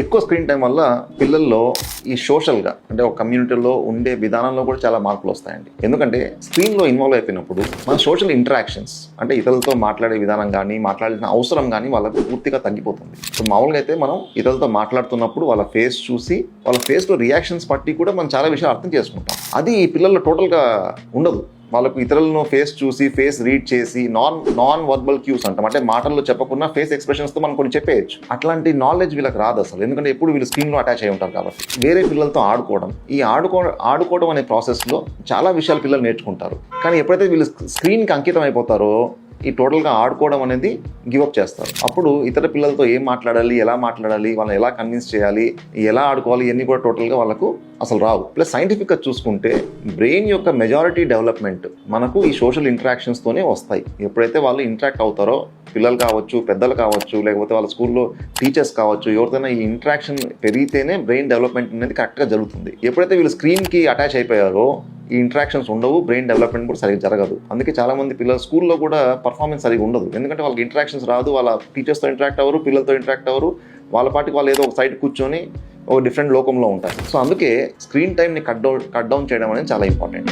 ఎక్కువ screen time వల్ల పిల్లల్లో ఈ సోషల్గా అంటే ఒక కమ్యూనిటీలో ఉండే విధానంలో కూడా చాలా మార్పులు వస్తాయండి. ఎందుకంటే స్క్రీన్లో ఇన్వాల్వ్ అయిపోయినప్పుడు మన సోషల్ ఇంటరాక్షన్స్ అంటే ఇతరులతో మాట్లాడే విధానం కానీ మాట్లాడాల్సిన అవసరం కానీ వాళ్ళకు పూర్తిగా తగ్గిపోతుంది. సో మామూలుగా అయితే మనం ఇతరులతో మాట్లాడుతున్నప్పుడు వాళ్ళ ఫేస్ చూసి వాళ్ళ ఫేస్లో రియాక్షన్స్ బట్టి కూడా మనం చాలా విషయాలు అర్థం చేసుకుంటాం. అది ఈ పిల్లల్లో టోటల్గా ఉండదు. వాళ్ళకు ఇతరులను ఫేస్ చూసి ఫేస్ రీడ్ చేసి నాన్ వర్బల్ క్యూస్ అంటాం, అంటే మాటల్లో చెప్పకుండా ఫేస్ ఎక్స్ప్రెషన్స్తో మనం కొన్ని చెప్పేయచ్చు. అట్లాంటి నాలెడ్జ్ వీళ్ళకి రాదు అసలు, ఎందుకంటే ఎప్పుడు వీళ్ళు స్క్రీన్లో అటాచ్ అయి ఉంటారు కాబట్టి. వేరే పిల్లలతో ఆడుకోవడం, ఈ ఆడుకోవడం అనే ప్రాసెస్లో చాలా విషయాలు పిల్లలు నేర్చుకుంటారు. కానీ ఎప్పుడైతే వీళ్ళు స్క్రీన్కి అంకితం అయిపోతారో ఈ టోటల్గా ఆడుకోవడం అనేది గివప్ చేస్తారు. అప్పుడు ఇతర పిల్లలతో ఏం మాట్లాడాలి, ఎలా మాట్లాడాలి, వాళ్ళని ఎలా కన్విన్స్ చేయాలి, ఎలా ఆడుకోవాలి, ఇవన్నీ కూడా టోటల్గా వాళ్ళకు అసలు రావు. ప్లస్ సైంటిఫిక్గా చూసుకుంటే బ్రెయిన్ యొక్క మెజారిటీ డెవలప్మెంట్ మనకు ఈ సోషల్ ఇంటరాక్షన్స్తోనే వస్తాయి. ఎప్పుడైతే వాళ్ళు ఇంటరాక్ట్ అవుతారో, పిల్లలు కావచ్చు, పెద్దలు కావచ్చు, లేకపోతే వాళ్ళ స్కూల్లో టీచర్స్ కావచ్చు, ఎవరితోనైనా ఈ ఇంటరాక్షన్ పెరిగితేనే బ్రెయిన్ డెవలప్మెంట్ అనేది కరెక్ట్గా జరుగుతుంది. ఎప్పుడైతే వీళ్ళు స్క్రీన్కి అటాచ్ అయిపోయారో ఈ ఇంటరాక్షన్స్ ఉండవు, బ్రెయిన్ డెవలప్మెంట్ కూడా సరిగ్గా జరగదు. అందుకే చాలామంది పిల్లలు స్కూల్లో కూడా పర్ఫార్మెన్స్ సరిగ్గా ఉండదు, ఎందుకంటే వాళ్ళకి ఇంటరాక్షన్స్ రాదు, వాళ్ళ టీచర్స్తో ఇంటరాక్ట్ అవ్వరు, పిల్లలతో ఇంటరాక్ట్ అవ్వరు, వాళ్ళ పాటికి వాళ్ళు ఏదో ఒక సైడ్ కూర్చొని ఒక డిఫరెంట్ లోకంలో ఉంటారు. సో అందుకే స్క్రీన్ టైంని కట్ డౌన్ చేయడం అనేది చాలా ఇంపార్టెంట్.